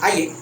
आइए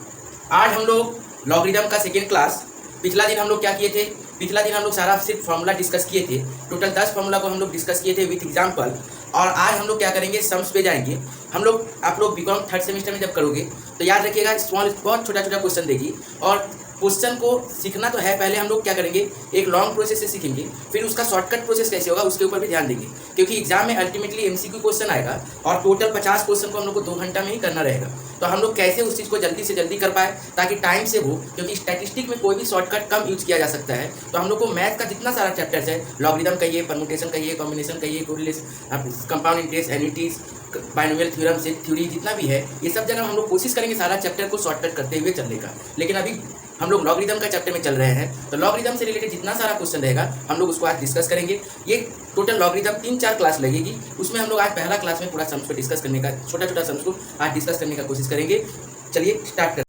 आज हम लोग लॉगरिदम का सेकेंड क्लास। पिछला दिन हम लोग क्या किए थे? पिछला दिन हम लोग सारा सिर्फ फॉर्मूला डिस्कस किए थे। टोटल 10 फॉर्मूला को हम लोग डिस्कस किए थे विथ एग्जाम्पल। और आज हम लोग क्या करेंगे, सम्स पे जाएंगे हम लोग। आप लोग बीकॉम थर्ड सेमेस्टर में जब करोगे तो याद रखिएगा, स्मॉल बहुत छोटा छोटा क्वेश्चन देगी और क्वेश्चन को सीखना तो है। पहले हम लोग क्या करेंगे, एक लॉन्ग प्रोसेस से सीखेंगे, फिर उसका शॉर्टकट प्रोसेस कैसे होगा उसके ऊपर भी ध्यान देंगे, क्योंकि एग्जाम में अल्टीमेटली एमसीक्यू क्वेश्चन आएगा और टोटल 50 क्वेश्चन को हम लोग को 2 घंटा में ही करना रहेगा। तो हम लोग कैसे उस चीज़ को जल्दी से जल्दी कर पाए ताकि टाइम से हो, क्योंकि स्टैटिस्टिक में कोई भी शॉर्टकट कम यूज किया जा सकता है। तो हम लोग को मैथ का जितना सारा चैप्टर्स है, लॉगरिदम कहिए, परम्यूटेशन कहिए, कॉम्बिनेशन कहिए, correlation, compound interest, annuities, binomial theorem से थ्योरी जितना भी है, ये सब जगह हम लोग कोशिश करेंगे सारा चैप्टर को शॉर्टकट करते हुए चलने का। लेकिन अभी हम लोग लॉगरिदम का चैप्टर में चल रहे हैं, तो लॉगरिदम से रिलेटेड जितना सारा क्वेश्चन रहेगा हम लोग उसको आज डिस्कस करेंगे। ये टोटल लॉगरिदम 3-4 क्लास लगेगी, उसमें हम लोग आज पहला क्लास में पूरा सम्स को डिस्कस करने का, छोटा छोटा सम्स को आज डिस्कस करने का कोशिश करेंगे। चलिए स्टार्ट कर।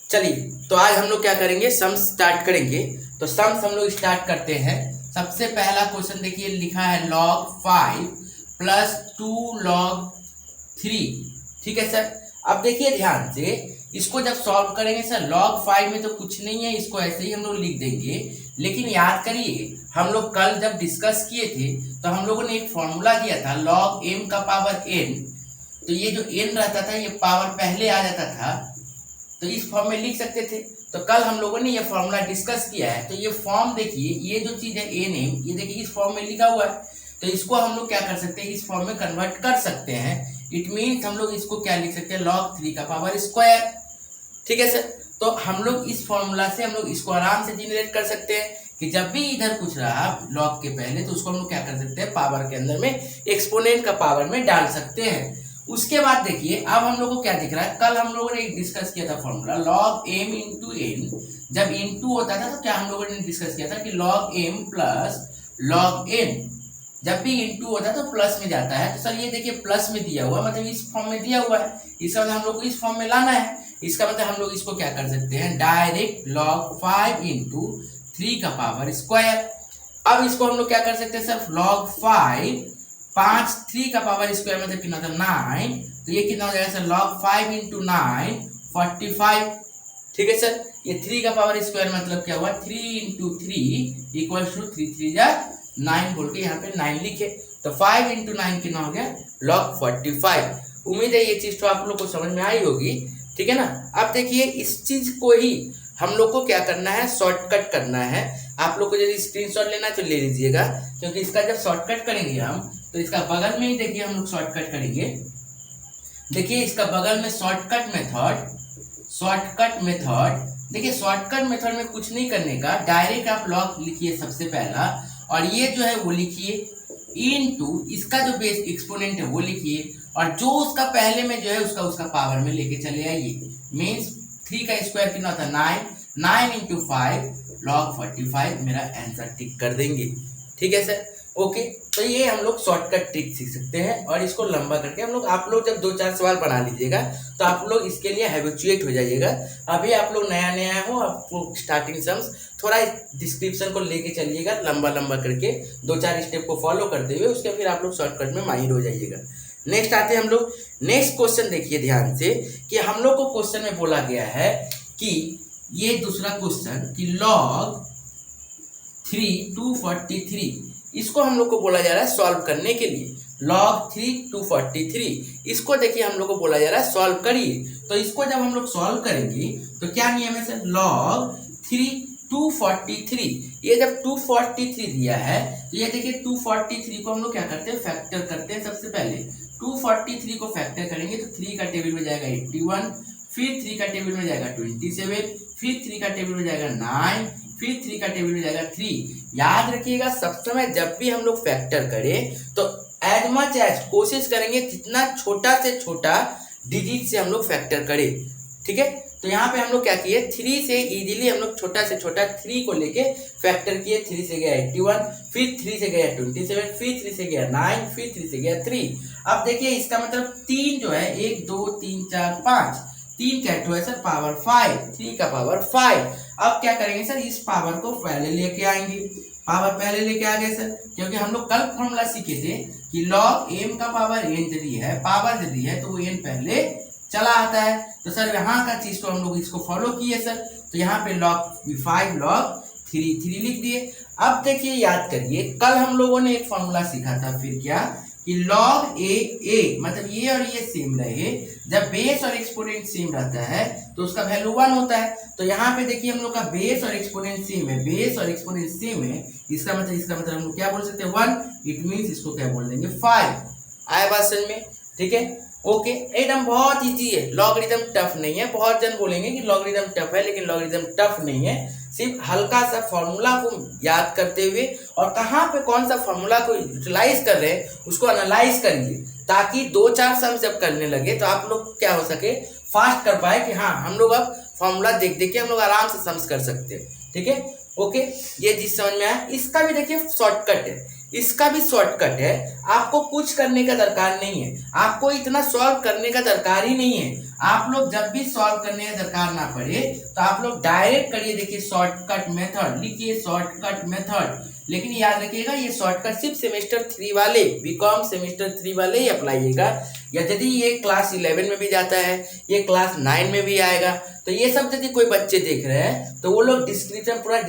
चलिए तो आज हम लोग क्या करेंगे, सम्स स्टार्ट करेंगे। तो सम्स हम लोग स्टार्ट करते हैं। सबसे पहला क्वेश्चन देखिए, लिखा है log 5 + 2 log 3। ठीक है सर। अब देखिए ध्यान से, इसको जब सॉल्व करेंगे सर, log 5 में तो कुछ नहीं है, इसको ऐसे ही हम लोग लिख देंगे। लेकिन याद करिए, हम लोग कल जब डिस्कस किए थे तो हम लोगों ने एक फॉर्मूला दिया था log m का पावर n। तो ये जो n रहता था, ये पावर पहले आ जाता था, तो इस फॉर्म में लिख सकते थे। तो कल हम लोगों ने ये फॉर्मूला डिस्कस किया है। तो ये फॉर्म देखिए, ये जो चीज है nm, ये देखिए इस फॉर्म में लिखा हुआ है। तो इसको हम लोग क्या कर सकते हैं, इस फॉर्म में कन्वर्ट कर सकते हैं। इट मीन्स हम लोग इसको क्या लिख सकते हैं, log 3 का पावर स्क्वायर। ठीक है सर। तो हम लोग इस फॉर्मूला से हम लोग इसको आराम से जनरेट कर सकते हैं कि जब भी इधर कुछ रहा log के पहले, तो उसको हम लोग क्या कर सकते हैं, पावर के अंदर में एक्सपोनेंट का पावर में डाल सकते हैं। उसके बाद देखिए, अब हम लोग को क्या दिख रहा है, कल हम लोगों ने एक डिस्कस किया था फॉर्मूला log m × n। जब n2 होता था तो क्या हम लोगों ने डिस्कस किया था कि log m + log n, जब भी इनटू होता है तो प्लस में जाता है। तो सर ये देखिए प्लस में दिया हुआ, मतलब इस फॉर्म में दिया हुआ है, इसका मतलब हम लोग को इस फॉर्म में लाना है। इसका मतलब हम लोग इसको क्या कर सकते हैं, डायरेक्ट log 5 × 3 का पावर स्क्वायर। अब इसको हम लोग क्या कर सकते हैं सर, log 5 3 का पावर स्क्वायर मतलब कितना होता है, 9। तो ये कितना हो जाएगा सर, log 5 × 9 45। ठीक है सर। ये 3 का पावर स्क्वायर मतलब क्या हुआ, 3 × 3 = 3 3 9 बोल के यहाँ पे 9 लिखे। तो 5 × 9 कितना हो गया, log 45। उम्मीद है ये चीज तो आप लोग को समझ में आई होगी। ठीक है ना। अब देखिए, इस चीज को ही हम लोग को क्या करना है, शॉर्टकट करना है। आप लोग को यदि स्क्रीनशॉट लेना तो ले लीजिएगा, क्योंकि इसका जब शॉर्टकट करेंगे हम, तो इसका बगल में ही देखिए हम लोग शॉर्टकट करेंगे। देखिए इसका बगल में शॉर्टकट मेथड देखिए, शॉर्टकट मेथड में कुछ नहीं करने का, डायरेक्ट आप log लिखिए सबसे पहला, और ये जो है वो लिखिए इनटू इसका जो बेस एक्सपोनेंट है वो लिखिए, और जो उसका पहले में जो है उसका पावर में लेके चले आइए। मीन्स 3 का स्क्वायर कितना होता है, 9 × 5 log 45 मेरा आंसर टिक कर देंगे। ठीक है सर। ओके। तो ये हम लोग शॉर्टकट ट्रिक सीख सकते हैं, और इसको लंबा करके हम लोग, आप लोग जब 2-4 सवाल बना लीजिएगा तो आप लोग इसके लिए हैबिचुएट हो जाइएगा। अभी आप लोग नया हो, आपको स्टार्टिंग सम्स थोड़ा डिस्क्रिप्शन को लेके चलिएगा लंबा करके, 2-4 स्टेप को फॉलो करते हुए, उसके फिर आप लोग शॉर्टकट में माहिर हो जाइएगा। नेक्स्ट आते हैं हम लोग। नेक्स्ट क्वेश्चन देखिए ध्यान से, कि हम लोग को क्वेश्चन में बोला गया है कि ये दूसरा क्वेश्चन कि log 3 243, इसको हम लोग को बोला जा रहा है सॉल्व करने के लिए। log 3 243, इसको देखिए हम लोग को बोला जा रहा है सॉल्व करिए। तो इसको जब हम लोग सॉल्व करेंगे तो क्या नियम है सर, log 3 243, ये जब 243 दिया है तो ये देखिए 243 को हम लोग क्या करते हैं, फैक्टर करते हैं। सबसे पहले 243 को फैक्टर करेंगे तो 3 का टेबल में जाएगा 81, फिर 3 का टेबल में जाएगा 27, फिर 3 का टेबल में जाएगा 9, फिर 3 का टेबल में जाएगा 3। याद रखिएगा, सब समय जब भी हम लोग फैक्टर करें तो एज मच एज कोशिश करेंगे जितना छोटा से छोटा डिजिट से हम लोग फैक्टर करें। ठीक है। तो यहाँ पे हम लोग क्या किए, 3 से इजीली हम लोग छोटा से छोटा 3 को लेके फैक्टर किए। 3 से गया 81, फिर 3 से गया 27, फिर 3 से गया 9, फिर 3 से गया 3। अब देखिए इसका मतलब 3 जो है, 1 2 3 4 5, 3 कैट हुआ है सर पावर 5, 3 का पावर 5। अब क्या करेंगे सर, इस पावर को पहले लेके आएंगे। पावर पहले लेके आ गए सर, क्योंकि हम लोग कल फॉर्मूला सीखे थे कि log m का पावर n यदि है, पावर यदि है, तो वो n पहले चला आता है। तो सर यहाँ का चीज तो हम लोग इसको फॉलो किए सर, तो यहाँ पे log 5 log 3 लिख दिए। अब देखिए याद करिए, कल हम लोगों ने एक फॉर्मूला सीखा था, फिर क्या कि log a मतलब ये और ये सेम रहे, जब बेस और एक्सपोनेंट सेम रहता है तो उसका वैल्यू 1 होता है। तो यहाँ पे देखिए हम लोग का बेस और एक्सपोनेंट सेम है, बेस और एक्सपोनेंट सेम है, इसका मतलब हम लोग क्या बोल सकते हैं 1, इट मीन्स इसको क्या बोल देंगे 5। आया बात समझ में? ठीक है, ओके, एकदम बहुत इजी है, लॉगरिथम टफ नहीं है। बहुत जन बोलेंगे कि लॉगरिथम टफ है, लेकिन लॉगरिथम टफ नहीं है, सिर्फ हल्का सा फॉर्मूला को याद करते हुए और कहाँ पे कौन सा फॉर्मूला को यूटिलाइज कर रहे हैं उसको एनालाइज करिए, ताकि 2-4 सम जब करने लगे तो आप लोग क्या हो सके, फास्ट कर पाए कि हाँ हम लोग अब फॉर्मूला देख देख के हम लोग आराम से सम्स कर सकते हैं। ठीक है, ओके, ये चीज समझ में आया। इसका भी देखिए शॉर्टकट है, इसका भी शॉर्टकट है, आपको कुछ करने का दरकार नहीं है, आपको इतना सॉल्व करने का दरकार ही नहीं है। आप लोग जब भी सॉल्व करने का दरकार ना पड़े तो आप लोग डायरेक्ट करिए, देखिए शॉर्टकट मेथड लिखिए, शॉर्टकट मेथड। लेकिन याद रखिएगा ये शॉर्टकट सिर्फ सेमेस्टर 3 वाले, बीकॉम सेमेस्टर 3 वाले ही अप्लाइएगा, या यदि ये क्लास 11 में भी जाता है, ये क्लास 9 में भी आएगा, तो ये सब यदि कोई बच्चे देख रहे हैं तो वो लोग डिस्क्रिप्शन पूरा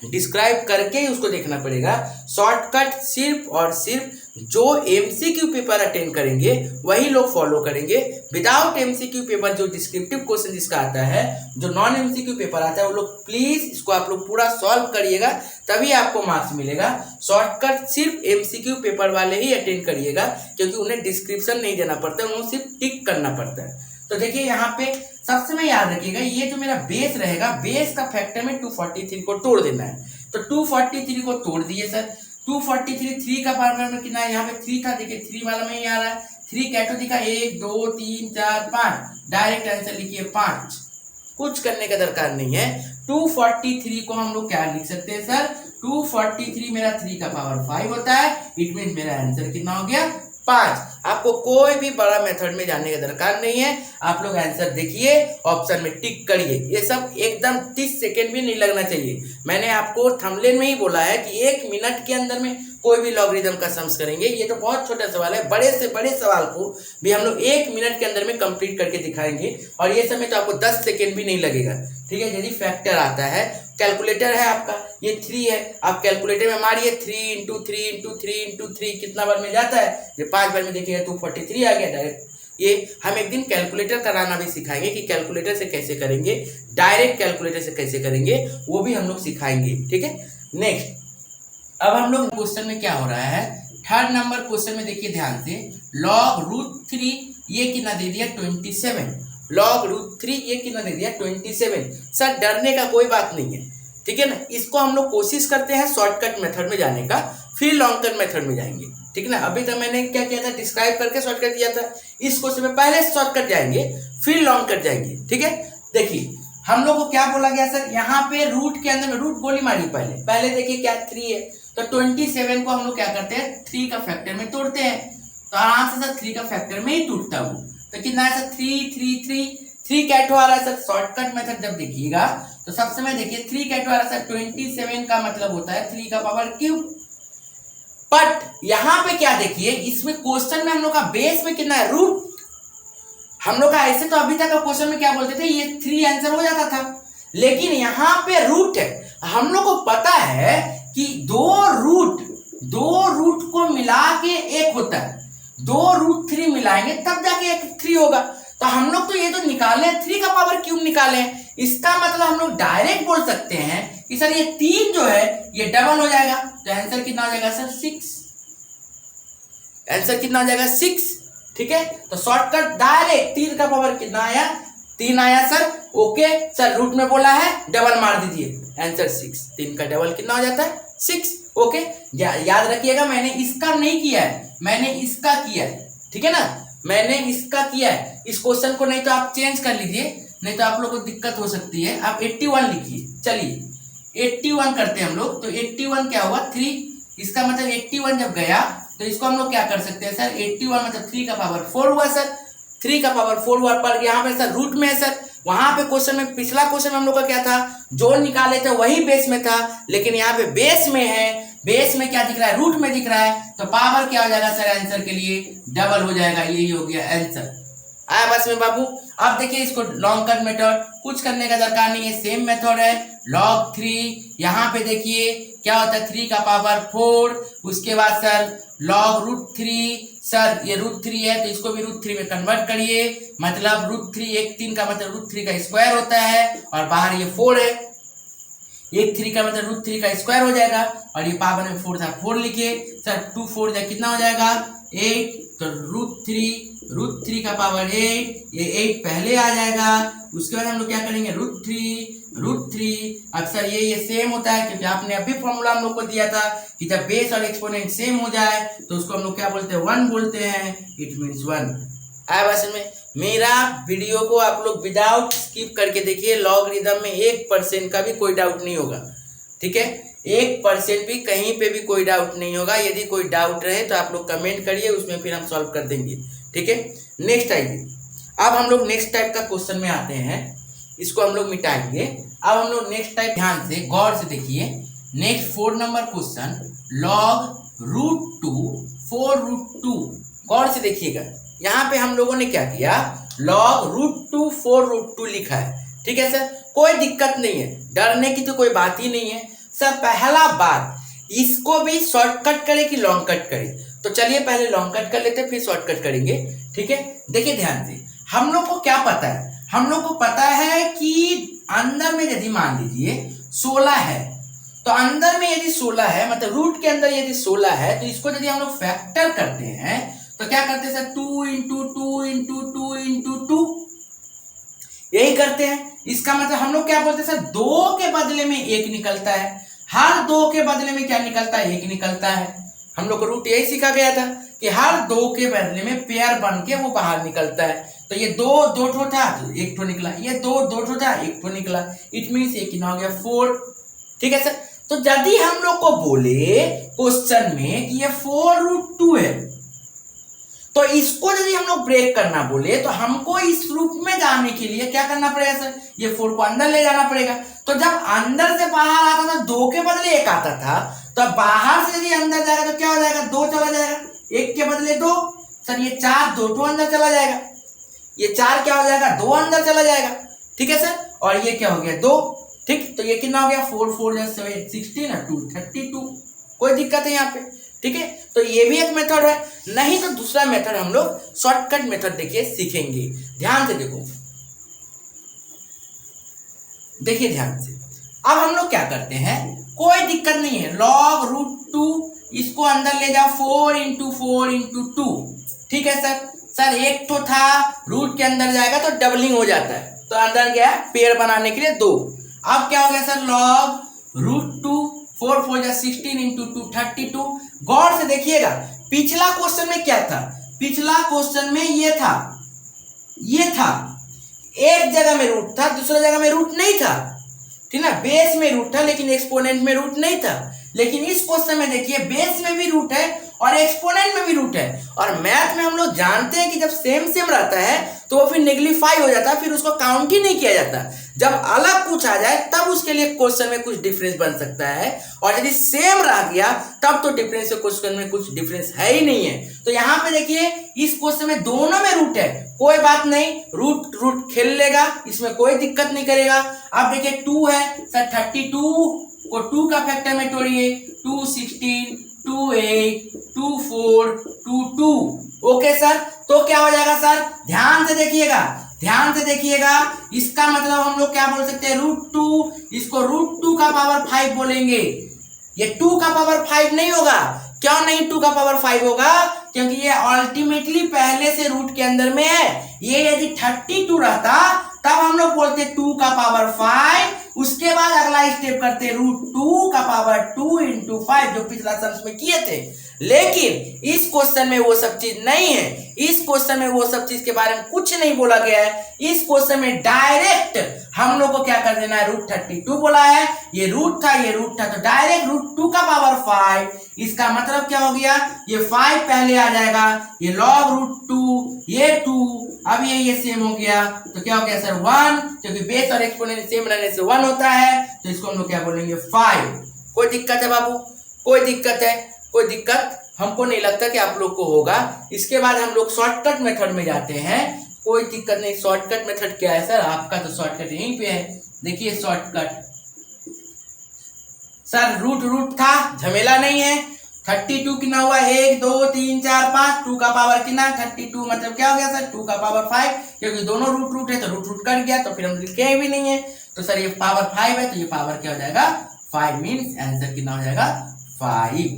डिस्क्राइब करके ही उसको देखना पड़ेगा। शॉर्टकट सिर्फ और सिर्फ जो एमसीक्यू पेपर अटेंड करेंगे वही लोग फॉलो करेंगे। विदाउट एमसीक्यू पेपर जो डिस्क्रिप्टिव क्वेश्चन जिसका आता है, जो नॉन एमसीक्यू पेपर आता है, वो लोग प्लीज इसको आप लोग पूरा सॉल्व करिएगा, तभी आपको मार्क्स मिलेगा। शॉर्टकट सिर्फ एमसीक्यू पेपर वाले ही अटेंड करिएगा, क्योंकि उन्हें डिस्क्रिप्शन नहीं देना पड़ता, उन्हें सिर्फ टिक करना पड़ता है। तो देखिए यहाँ पे सबसे में याद रखिएगा, ये जो मेरा बेस रहेगा, बेस का फैक्टर में 243 को तोड़ देना है। तो 243 को तोड़ दिए सर, 243 3 का पावर में कितना है, यहाँ पे 3 था, देखिए 3 वाला में ही आ रहा है, 3 कैटो दिखा 1 2 3 4 5, डायरेक्ट आंसर लिखिए 5, कुछ करने का दरकार नहीं है। 243 को हम लोग क्या लिख सकते हैं सर, 243 मेरा 3 का पावर 5 होता है, इट मीन मेरा आंसर कितना हो गया 5। आपको कोई भी बड़ा मेथड में जाने का दरकार नहीं है, आप लोग आंसर देखिए, ऑप्शन में टिक करिए, ये सब एकदम 30 सेकेंड भी नहीं लगना चाहिए। मैंने आपको थंबनेल में ही बोला है कि 1 मिनट के अंदर में कोई भी लॉगरिथम का सम्स करेंगे। ये तो बहुत छोटा सवाल है, बड़े से बड़े सवाल को भी हम लोग 1 मिनट के अंदर में कंप्लीट करके दिखाएंगे, और ये समय तो आपको 10 सेकेंड भी नहीं लगेगा। ठीक है, यदि फैक्टर आता है, कैलकुलेटर है आपका, ये 3 है, आप कैलकुलेटर में मारिए 3 × 3 × 3 × 3 कितना बार में जाता है, ये 5 बार में देखिएगा 243 आ गया डायरेक्ट। ये हम एक दिन कैलकुलेटर कराना भी सिखाएंगे कि कैलकुलेटर से कैसे करेंगे, डायरेक्ट कैलकुलेटर से कैसे करेंगे, वो भी हम लोग सिखाएंगे। ठीक है, नेक्स्ट अब हम लोग क्वेश्चन में क्या हो रहा है, 3rd नंबर क्वेश्चन में देखिए ध्यान से, log√3 ये कितना दे दिया 27, log√3 ये कितना दे दिया 27। सर डरने का कोई बात नहीं है, ठीक है ना, इसको हम लोग कोशिश करते हैं शॉर्टकट मेथड में जाने का, फिर लॉन्ग कट मेथड में जाएंगे। ठीक है ना, अभी तक मैंने क्या किया था, डिस्क्राइब करके शॉर्टकट दिया था, इस क्वेश्चन में पहले शॉर्टकट जाएंगे फिर लॉन्ग कट जाएंगे। ठीक है, देखिए हम लोग को क्या बोला गया सर, यहाँ पे रूट के अंदर में रूट गोली मारी, पहले देखिए क्या 3 है, तो 27 को हम लोग क्या करते हैं 3 का फैक्टर में तोड़ते हैं, तो आराम से सर 3 का फैक्टर में ही टूटता हूँ। तो कितना है सर 3 3 3 3 कैट आ रहा है सर। शॉर्टकट मेथड जब देखिएगा तो सबसे में देखिए 3 कैट आ रहा है सर, 27 का मतलब होता है 3 का पावर क्यूब। बट यहाँ पे क्या देखिए, इसमें क्वेश्चन में हम लोग का बेस में कितना है रूट, हम लोग का ऐसे तो अभी तक का क्वेश्चन में क्या बोलते थे ये 3 आंसर हो जाता था, लेकिन यहाँ पे रूट है। हम लोग को पता है कि दो रूट को मिला के एक होता है, 2√3 मिलाएंगे तब जाके एक 3 होगा। तो हम लोग तो ये तो निकाले 3 का पावर क्यूब निकाले, इसका मतलब हम लोग डायरेक्ट बोल सकते हैं कि सर ये 3 जो है ये डबल हो जाएगा, तो आंसर कितना हो जाएगा सर 6, आंसर कितना हो जाएगा 6। ठीक है, तो शॉर्टकट डायरेक्ट 3 का पावर कितना आया 3 आया सर। ओके सर, रूट में बोला है डबल मार दीजिए, आंसर 6, 3 का डबल कितना हो जाता है 6। ओके, याद रखिएगा मैंने इसका नहीं किया है, मैंने इसका किया है। ठीक है ना, मैंने इसका किया है इस क्वेश्चन को, नहीं तो आप चेंज कर लीजिए, नहीं तो आप लोग को दिक्कत हो सकती है। आप 81 लिखिए, चलिए 81 करते हैं हम लोग। तो 81 क्या हुआ 3, इसका मतलब 81 जब गया तो इसको हम लोग क्या कर सकते हैं सर, 81 मतलब 3 का पावर 4 हुआ सर, 3 का पावर 4 हुआ। पर यहाँ पे सर रूट में है सर, वहां पे क्वेश्चन में पिछला क्वेश्चन में हम लोग का क्या था, जो निकाले थे वही बेस में था, लेकिन यहाँ पे बेस में है, बेस में क्या दिख रहा है रूट में दिख रहा है, तो पावर क्या हो जाएगा सर आंसर के लिए डबल हो जाएगा, यही हो गया आंसर। आया बस में बाबू। अब देखिए इसको लॉन्ग कट मेथड कुछ करने का दरकार नहीं है, सेम मेथड है। log 3 यहाँ पे देखिए क्या होता है 3 का पावर 4, उसके बाद सर log √3, सर ये √3 है तो इसको भी √3 में कन्वर्ट करिए, मतलब √3 एक 3 का मतलब √3 का स्क्वायर होता है और बाहर ये 4 है, एक 3 का मतलब √3 का स्क्वायर हो जाएगा और ये पावर में 4 था 4 लिखिए सर, 2 4 जा कितना हो जाएगा 8, तो √3 का पावर 8, ये 8 पहले आ जाएगा, उसके बाद हम लोग क्या करेंगे √3। अब सर ये सेम होता है क्योंकि आपने अभी फॉर्मूला हम लोग को दिया था कि जब बेस और एक्सपोनेंट सेम हो जाए तो उसको हम लोग क्या बोलते हैं 1 बोलते हैं, इट मीन्स 1। आया बस में। मेरा वीडियो को आप लोग विदाउट स्किप करके देखिए, लॉगरिदम में 1% का भी कोई डाउट नहीं होगा, ठीक है, 1% भी कहीं पे भी कोई डाउट नहीं होगा। यदि कोई डाउट रहे तो आप लोग कमेंट करिए, उसमें फिर हम सॉल्व कर देंगे, ठीक है। नेक्स्ट आइए, अब हम लोग नेक्स्ट टाइप का क्वेश्चन में आते हैं, इसको हम लोग मिटाएंगे। अब हम लोग नेक्स्ट टाइप ध्यान से गौर से देखिए, नेक्स्ट 4 नंबर क्वेश्चन log √2 4√2, गौर से देखिएगा। यहाँ पे हम लोगों ने क्या किया log √2 4√2 लिखा है, ठीक है सर, कोई दिक्कत नहीं है, डरने की तो कोई बात ही नहीं है सर। पहला बात, इसको भी शॉर्टकट करे कि लॉन्ग कट करे, तो चलिए पहले लॉन्ग कट कर लेते हैं फिर शॉर्टकट करेंगे, ठीक है। देखिए ध्यान से, हम लोग को क्या पता है, हम लोग को पता है कि अंदर में यदि मान लीजिए 16 है, तो अंदर में यदि 16 है मतलब रूट के अंदर यदि 16 है, तो इसको यदि हम लोग फैक्टर करते हैं तो क्या करते हैं सर 2 × 2 × 2 × 2, यही करते हैं। इसका मतलब हम लोग क्या बोलते हैं सर 2 के बदले में 1 निकलता है, हर 2 के बदले में क्या निकलता है 1 निकलता है। हम लोग को रूट यही सीखा गया था कि हर 2 के बदले में पेयर बन के वो बाहर निकलता है। तो ये 2 ठो था तो 1 ठो निकला, ये 2 ठो था 1 ठो निकला, इट मीन्स ये कितना हो गया 4, ठीक है सर। तो यदि हम लोग को बोले क्वेश्चन में कि ये 4√2 है, तो इसको यदि हम लोग ब्रेक करना बोले तो हमको इस रूप में जाने के लिए क्या करना पड़ेगा सर, ये 4 को अंदर ले जाना पड़ेगा। तो जब अंदर से बाहर आता था 2 के बदले 1 आता था, तो बाहर से यदि अंदर जाएगा तो क्या हो जाएगा 2 चला जाएगा, 1 के बदले 2, सर ये 4 2 ठो अंदर चला जाएगा, ये 4 क्या हो जाएगा 2 अंदर चला जाएगा, ठीक है सर। और ये क्या हो गया 2, ठीक, तो ये कितना हो गया 4 4 7 16 और 2 32, कोई दिक्कत है यहाँ पे, ठीक है। तो ये भी एक मेथड है, नहीं तो दूसरा मेथड हम लोग शॉर्टकट मेथड देखिए सीखेंगे। ध्यान से देखो, देखिए ध्यान से। अब हम लोग क्या करते हैं, कोई दिक्कत नहीं है, log √2 इसको अंदर ले जाओ 4 × 4 × 2, ठीक है सर। सर एक तो था रूट के अंदर जाएगा तो डबलिंग हो जाता है, तो अंदर गया पेयर बनाने के लिए 2। अब क्या हो गया सर log √2 4 4 16 × 2 32। गौर से देखिएगा, पिछला क्वेश्चन में क्या था, पिछला क्वेश्चन में ये था एक जगह में रूट था, दूसरा जगह में रूट नहीं था, ठीक ना, बेस में रूट था लेकिन एक्सपोनेंट में रूट नहीं था। लेकिन इस क्वेश्चन में देखिए बेस में भी रूट है और एक्सपोनेंट में भी रूट है, और मैथ में हम लोग जानते हैं कि जब सेम सेम रहता है तो वो फिर नेग्लिफाई हो जाता है, फिर उसको काउंट ही नहीं किया जाता। जब अलग कुछ आ जाए तब उसके लिए क्वेश्चन में कुछ डिफरेंस बन सकता है, और यदि सेम रह गया तब तो डिफरेंस क्वेश्चन में कुछ डिफरेंस है ही नहीं है। तो यहाँ पे देखिए इस क्वेश्चन में दोनों में रूट है, कोई बात नहीं, रूट खेल लेगा, इसमें कोई दिक्कत नहीं करेगा। अब देखिए 2 है सर, 32 को 2 का फैक्टर में तोड़िए, 2 16 2 8 2 4 2 2, ओके सर। तो क्या हो जाएगा सर, ध्यान से देखिएगा, इसका मतलब हम लोग क्या बोल सकते हैं √2, इसको √2 का पावर 5 बोलेंगे। ये 2 का पावर 5 नहीं होगा, क्यों नहीं 2 का पावर 5 होगा, क्योंकि ये अल्टीमेटली पहले से रूट के अंदर में है। ये यदि 32 रहता तब हम लोग बोलते 2 का पावर 5, उसके बाद अगला स्टेप करते √2 का पावर 2 × 5 जो पिछला सम में किए थे। लेकिन इस क्वेश्चन में वो सब चीज नहीं है, इस क्वेश्चन में वो सब चीज के बारे में कुछ नहीं बोला गया है। इस क्वेश्चन में डायरेक्ट हम लोग को क्या कर देना है, √32 बोला है, ये रूट था तो डायरेक्ट √2 का पावर 5, इसका मतलब क्या हो गया, ये 5 पहले आ जाएगा, ये log √2 ये 2, अब ये सेम हो गया, तो क्या हो गया सर 1, क्योंकि बेस और एक्सपोनेंट सेम रहने से 1 होता है, तो इसको हम लोग क्या बोलेंगे 5। कोई दिक्कत है बाबू, कोई दिक्कत हमको नहीं लगता कि आप लोग को होगा। इसके बाद हम लोग शॉर्टकट मेथड में जाते हैं। कोई दिक्कत नहीं। शॉर्टकट मेथड क्या है सर? आपका तो शॉर्टकट यहीं पे है, देखिए शॉर्टकट सर रूट था, झमेला नहीं है। 32 कितना हुआ? 1 2 3 4 5, 2 का पावर कितना? 32 मतलब क्या हो गया सर? 2 का पावर 5, क्योंकि दोनों रूट है तो रूट कट गया, तो फिर हम लिखे भी नहीं है। तो सर ये पावर 5 है तो ये पावर क्या हो जाएगा? 5 मीन्स आंसर कितना हो जाएगा? 5,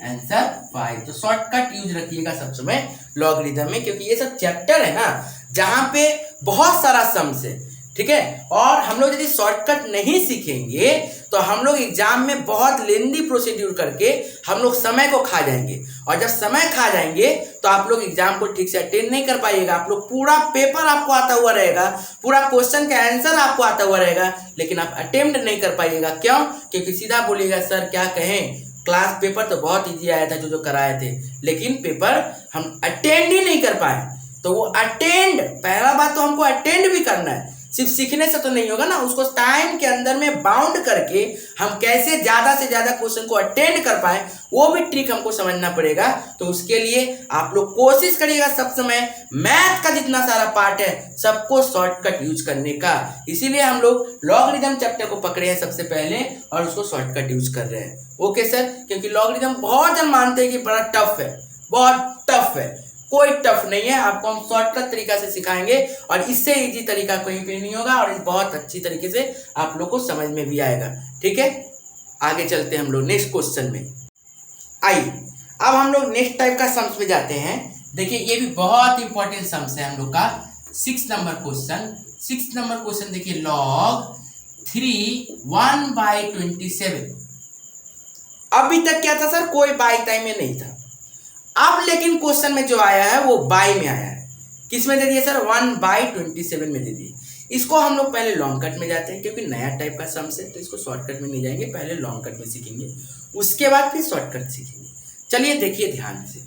आंसर 5। तो शॉर्टकट यूज रखिएगा सब समय लॉगरिथम में, क्योंकि ये सब चैप्टर है ना जहां पे बहुत सारा सम्स है, ठीक है। और हम लोग यदि शॉर्टकट नहीं सीखेंगे तो हम लोग एग्जाम में बहुत लेंदी प्रोसीड्यूर करके हम लोग समय को खा जाएंगे, और जब समय खा जाएंगे तो आप लोग एग्जाम को ठीक से अटेंड नहीं कर पाइएगा। आप लोग पूरा पेपर आपको आता हुआ रहेगा, पूरा क्वेश्चन का आंसर आपको आता हुआ रहेगा, लेकिन आप अटेम्प्ट नहीं कर पाइएगा। क्यों? क्योंकि सीधा बोलिएगा सर क्या कहें, क्लास पेपर तो बहुत ईजी आया था जो कराए थे, लेकिन पेपर हम अटेंड ही नहीं कर पाए। तो वो अटेंड, पहला बात तो हमको अटेंड भी करना है, सिर्फ सीखने से तो नहीं होगा ना, उसको टाइम के अंदर में बाउंड करके हम कैसे ज्यादा से ज्यादा क्वेश्चन को अटेंड कर पाए, वो भी ट्रिक हमको समझना पड़ेगा। तो उसके लिए आप लोग कोशिश करिएगा सब समय मैथ का जितना सारा पार्ट है सबको शॉर्टकट यूज करने का। इसीलिए हम लोग लॉगरिथम चैप्टर को पकड़े हैं सबसे पहले और उसको शॉर्टकट यूज कर रहे हैं। ओके सर, क्योंकि लॉगरिथम बहुत जन मानते हैं कि बड़ा टफ है, बहुत टफ है। कोई टफ नहीं है, आपको हम शॉर्टकट तरीका से सिखाएंगे और इससे इजी तरीका कहीं पे नहीं होगा, और बहुत अच्छी तरीके से आप लोग को समझ में भी आएगा। ठीक है, आगे चलते हैं हम लोग नेक्स्ट क्वेश्चन में। आइए अब हम लोग नेक्स्ट टाइप का सम्स में जाते हैं। देखिए ये भी बहुत इंपॉर्टेंट सम्स है हम लोग का। 6 नंबर क्वेश्चन देखिए, log 3 1/27। अभी तक क्या था सर? कोई बाई टाइम में नहीं था। अब लेकिन क्वेश्चन में जो आया है वो बाई में आया है। किस में दे दिए सर? 1/27 में दे दिए। इसको हम लोग पहले लॉन्ग कट में जाते हैं, क्योंकि नया टाइप का सम्स है तो इसको शॉर्टकट में नहीं जाएंगे, पहले लॉन्ग कट में सीखेंगे, उसके बाद फिर शॉर्टकट सीखेंगे। चलिए देखिए ध्यान से,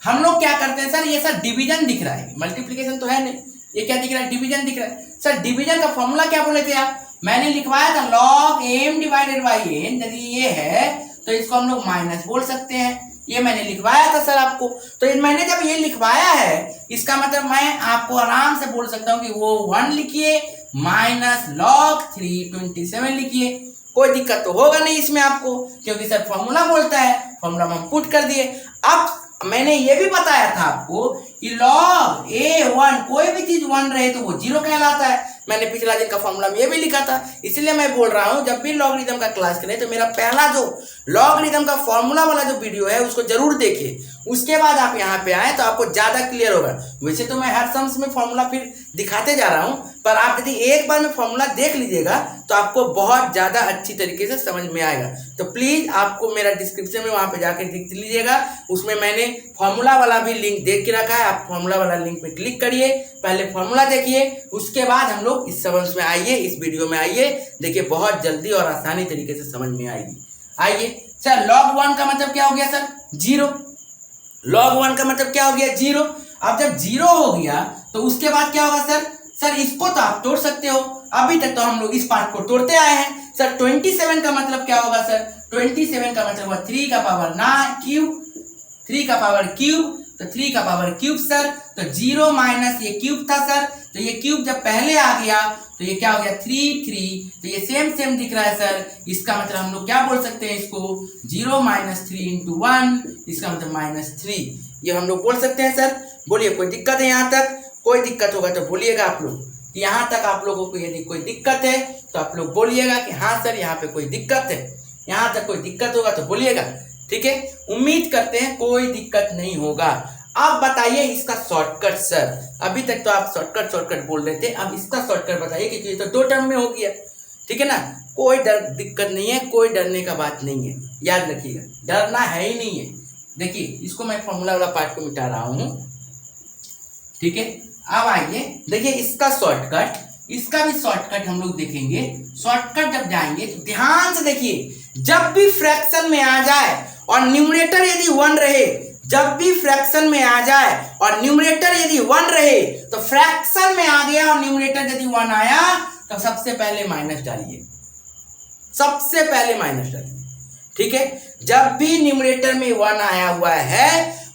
हम लोग क्या करते हैं सर, ये सर डिवीजन दिख रहा है, मल्टीप्लीकेशन तो है नहीं, ये क्या दिख रहा है? डिवीजन दिख रहा है। सर डिवीजन का फॉर्मूला क्या बोले थे आप? मैंने लिखवाया था log m divided by n। यदि ये है तो इसको हम लोग माइनस बोल सकते हैं, ये मैंने लिखवाया था सर आपको। तो मैंने जब ये लिखवाया है, इसका मतलब मैं आपको आराम से बोल सकता हूँ कि वो 1 लिखिए माइनस log 3/27 लिखिए। कोई दिक्कत तो होगा नहीं इसमें आपको, क्योंकि सर फॉर्मूला बोलता है, फॉर्मूला में हम पुट कर दिए। अब मैंने ये भी बताया था आपको कि log a1, कोई भी चीज 1 रहे तो वो 0 कहलाता है। मैंने पिछला दिन का फॉर्मूला में ये भी लिखा था, इसलिए मैं बोल रहा हूं जब भी लॉगरिथम का क्लास करें तो मेरा पहला जो लॉगरिथम का फॉर्मूला वाला जो वीडियो है उसको जरूर देखें, उसके बाद आप यहाँ पे आए तो आपको ज्यादा क्लियर होगा। वैसे तो मैं हर सम्स में फॉर्मूला फिर दिखाते जा रहा हूँ, पर आप यदि एक बार में फॉर्मूला देख लीजिएगा तो आपको बहुत ज्यादा अच्छी तरीके से समझ में आएगा। तो प्लीज आपको मेरा डिस्क्रिप्शन में वहां पे जाके देख लीजिएगा, उसमें मैंने फॉर्मूला वाला भी लिंक देख के रखा है। आप फॉर्मूला वाला लिंक पे क्लिक करिए, पहले फॉर्मूला देखिए, उसके बाद हम लोग इस समझ में आइए, इस वीडियो में आइए। देखिए बहुत जल्दी और आसानी तरीके से समझ में आएगी। आइए सर, log 1 का मतलब क्या हो गया सर? 0। log 1 का मतलब क्या हो गया? 0। अब जब 0 हो गया तो उसके बाद क्या होगा सर? सर इसको तो आप तोड़ सकते हो, अभी तक तो हम लोग इस पार्ट को तोड़ते आए हैं। सर 27 का मतलब क्या होगा सर? 27 का मतलब हुआ 3 का पावर 9 क्यूब, 3 का पावर क्यूब, तो 3 का पावर क्यूब सर। तो 0 माइनस ये क्यूब था सर, तो ये क्यूब जब पहले आ गया तो ये क्या हो गया? 3, तो ये सेम दिख रहा है सर। इसका मतलब हम लोग क्या बोल सकते हैं इसको? 0 - 3 × 1, इसका मतलब -3, ये हम लोग बोल सकते हैं सर। बोलिए कोई दिक्कत है यहाँ तक? कोई दिक्कत होगा तो बोलिएगा आप लोग। यहाँ तक आप लोगों को यदि कोई दिक्कत है तो आप लोग बोलिएगा कि हाँ सर यहाँ पे कोई दिक्कत है। यहाँ तक कोई दिक्कत होगा तो बोलिएगा, ठीक है। उम्मीद करते हैं कोई दिक्कत नहीं होगा। अब बताइए इसका शॉर्टकट सर, अभी तक तो आप शॉर्टकट बोल रहे थे, अब इसका शॉर्टकट बताइए, क्योंकि ये तो 2 टर्म में हो गया, ठीक है ना। कोई दिक्कत नहीं है, कोई डरने का बात नहीं है, याद रखिएगा, डरना है ही नहीं है। देखिए इसको मैं फॉर्मूला वाला पार्ट को मिटा रहा हूँ, ठीक है। अब आइए देखिए इसका शॉर्टकट, इसका भी शॉर्टकट हम लोग देखेंगे। शॉर्टकट जब जाएंगे तो ध्यान से देखिए, जब भी फ्रैक्शन में आ जाए और न्यूमरेटर यदि 1 रहे, जब भी फ्रैक्शन में आ जाए और न्यूमरेटर यदि 1 रहे, तो फ्रैक्शन में आ गया और न्यूमरेटर यदि 1 आया तो सबसे पहले माइनस डालिए, सबसे पहले माइनस डालिए, ठीक है। जब भी न्यूमरेटर में 1 आया हुआ है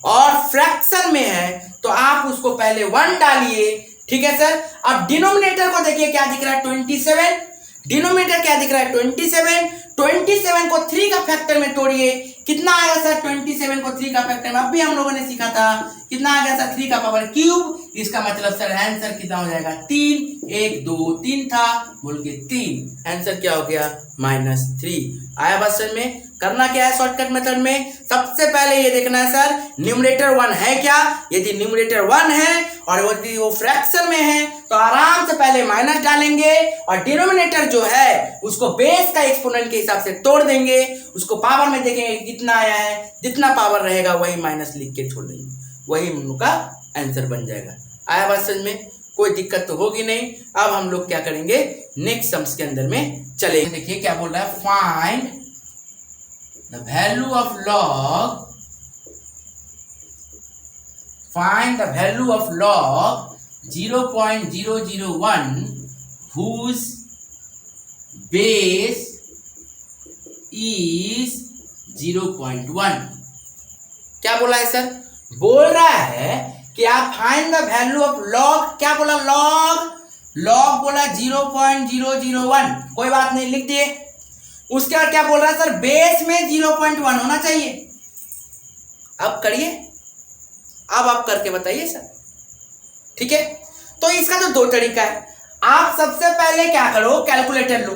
और फ्रैक्शन में है तो आप उसको पहले 1 डालिए, ठीक है सर। अब डिनोमिनेटर को देखिए क्या दिख रहा है 27, डिनोमिनेटर क्या दिख रहा है 27, 27 को 3 का फैक्टर में तोड़िए, कितना आएगा सर 27 को 3 का फैक्टर में, अब भी हम लोगों ने सीखा था कितना आ गया सर 3 का पावर क्यूब, इसका मतलब सर आंसर कितना हो जाएगा 3, 1 2 3 था बोल के 3, आंसर क्या हो गया -3। आया बात समझ में। करना क्या है शॉर्टकट मेथड में, सबसे पहले ये देखना है सर न्यूमरेटर 1 है क्या, यदि न्यूमरेटर 1 है और यदि वो फ्रैक्शन में है तो आराम से पहले माइनस डालेंगे और डिनोमिनेटर जो है उसको बेस का एक्सपोनेंट के हिसाब से तोड़ देंगे, उसको पावर में देखेंगे कितना आया है, जितना पावर रहेगा वही माइनस लिख के छोड़ देंगे, वही हम लोग का आंसर बन जाएगा। आया बात समझ में, कोई दिक्कत तो होगी नहीं। अब हम लोग क्या करेंगे नेक्स्ट सम्स के अंदर में चलेंगे। देखिए क्या बोल रहा है, find the value of log, find the value of log 0.001 whose base is 0.1। क्या बोला है सर, बोल रहा है कि आप find the value of log, क्या बोला लॉग, लॉग बोला 0.001, कोई बात नहीं लिख दिए। उसके बाद क्या बोल रहा है सर बेस में 0.1 होना चाहिए। अब करिए, अब आप करके बताइए सर, ठीक है। तो इसका तो दो तरीका है, आप सबसे पहले क्या करो कैलकुलेटर लो,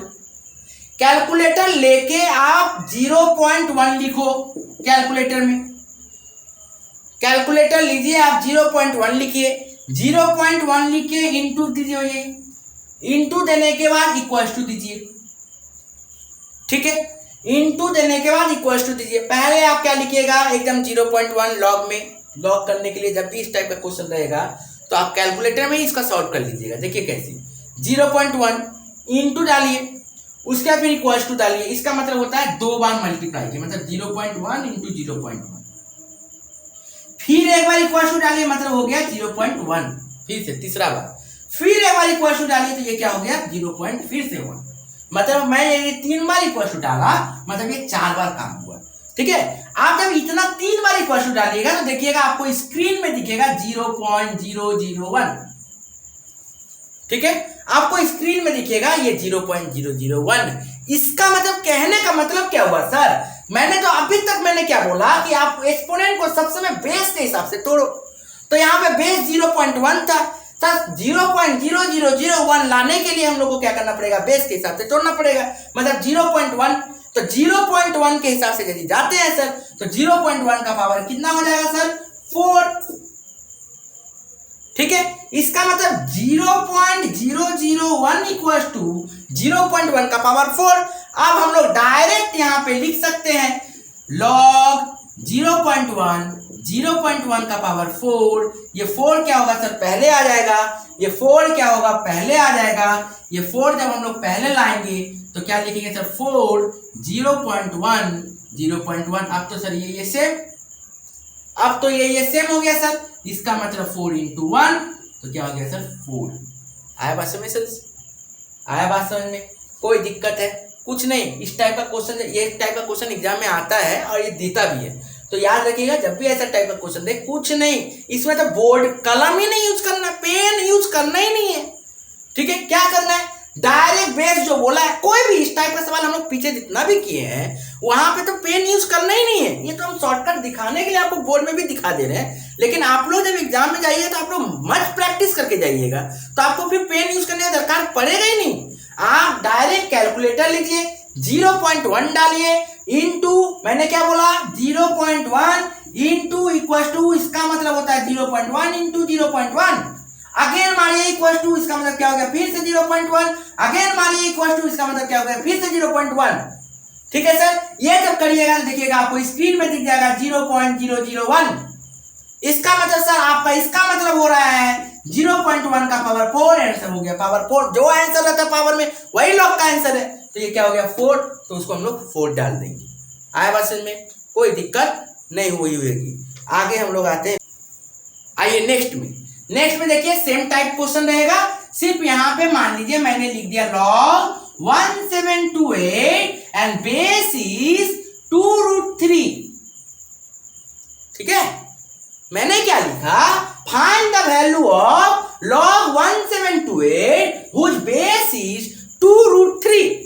कैलकुलेटर लेके आप 0.1 लिखो कैलकुलेटर में, कैलकुलेटर लीजिए आप 0.1 लिखिए, 0.1 लिख के इंटू दीजिए, इंटू देने के बाद इक्वल टू दीजिए, ठीक है। इंटू देने के बाद इक्वल टू दीजिए। पहले आप क्या लिखिएगा एकदम 0.1 लॉग में, लॉग करने के लिए जब भी इस टाइप का क्वेश्चन रहेगा तो आप कैलकुलेटर में ही इसका सॉल्व कर लीजिएगा। देखिए कैसे 0.1 इंटू डालिए, उसके बाद फिर इक्वल टू डालिए, इसका मतलब होता है 2 बार मल्टीप्लाई किया, मतलब 0.1 इंटू 0.1, फिर एक बार इक्वल टू डालिए मतलब हो गया 0.1, फिर से तीसरा बार फिर एक बार इक्वल टू डालिए तो ये क्या हो गया 0. फिर से 1, मतलब मैं ये 3 बार इक्वल टू डाला मतलब ये 4 बार काम हुआ, ठीक है। आप जब इतना 3 बार इक्वल टू डालिएगा तो देखिएगा आपको स्क्रीन में दिखेगा 0.001, ठीक है, आपको स्क्रीन में दिखेगा ये 0.001। इसका मतलब कहने का मतलब क्या हुआ सर, मैंने तो अभी तक मैंने क्या बोला कि आप एक्सपोनेंट को सब समय बेस के हिसाब से तोड़ो, तो यहाँ पे बेस 0.1 था सर, 0.0001 लाने के लिए हम लोग को क्या करना पड़ेगा बेस के हिसाब से तोड़ना पड़ेगा, मतलब 0.1, तो 0.1 के हिसाब से यदि जाते हैं सर तो 0.1 का पावर कितना हो जाएगा सर 4, ठीक है। इसका मतलब 0.001 इक्वल टू 0.1 का पावर 4। अब हम लोग डायरेक्ट यहां पे लिख सकते हैं लॉग 0.1 का पावर 4, ये 4 क्या होगा सर पहले आ जाएगा, ये 4 क्या होगा पहले आ जाएगा, ये 4 जब हम लोग पहले लाएंगे तो क्या लिखेंगे सर 4 0.1 अब तो सर ये सेम, अब तो ये सेम हो गया सर, इसका मतलब 4 into 1 तो क्या हो गया सर 4। आया बात समझ सर, आया बात समझ में, कोई दिक्कत है कुछ नहीं। इस टाइप का क्वेश्चन, ये टाइप का क्वेश्चन एग्जाम में आता है और ये देता भी है, तो याद रखिएगा जब भी ऐसा टाइप का क्वेश्चन दे कुछ नहीं, इसमें तो बोर्ड कलम ही नहीं यूज करना, पेन यूज करना ही नहीं है, ठीक है। क्या करना है डायरेक्ट बेस जो बोला है, कोई भी इस टाइप का सवाल हम लोग पीछे जितना भी किए हैं वहां पे तो पेन यूज करना ही नहीं है, ये तो हम शॉर्टकट दिखाने के लिए आपको बोर्ड में भी दिखा दे रहे हैं, लेकिन आप लोग जब एग्जाम में जाइए तो आप लोग मत प्रैक्टिस करके जाइएगा, तो आपको फिर पेन यूज करने का दरकार पड़ेगा ही नहीं। आप डायरेक्ट कैलकुलेटर लीजिए, 0.1 डालिए इंटू, मैंने क्या बोला 0.1 इंटू इक्वल टू, इसका मतलब होता है 0.1 इंटू 0.1, अगेन मारिए इक्वल टू, इसका मतलब क्या हो गया फिर से 0.1, अगेन मारिए इक्वल टू, इसका मतलब क्या हो गया फिर से 0.1, ठीक है सर। ये जब करिएगा तो देखिएगा आपको स्क्रीन में दिख जाएगा 0.001, इसका मतलब सर आपका इसका मतलब हो रहा है 0.1 का पावर 4 आंसर हो गया, पावर 4 जो आंसर रहता है पावर में वही लॉग का आंसर है, तो ये क्या हो गया 4, तो उसको हम लोग 4 डाल देंगे। आया बात समझ में, कोई दिक्कत नहीं हुई होगी। आगे हम लोग आते हैं, आइए नेक्स्ट में देखिए सेम टाइप क्वेश्चन रहेगा, सिर्फ यहाँ पे मान लीजिए मैंने लिख दिया लॉग 1728 एंड बेस इज 2√3, ठीक है। मैंने क्या लिखा find the value of log 1728 whose base is 2√3।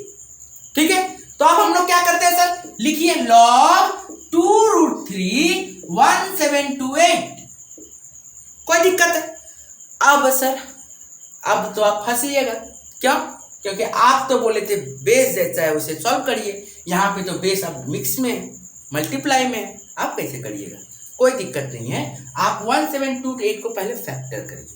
ठीक है, तो अब हम लोग क्या करते हैं सर, लिखिए log 2√3 1728। कोई दिक्कत है? अब सर अब तो आप फंसिएगा, क्यों? क्योंकि आप तो बोले थे बेस जैसा है उसे सॉल्व करिए, यहाँ पे तो बेस अब मिक्स में मल्टीप्लाई में, आप कैसे करिएगा? कोई दिक्कत नहीं है, आप 1728 को पहले फैक्टर करिए,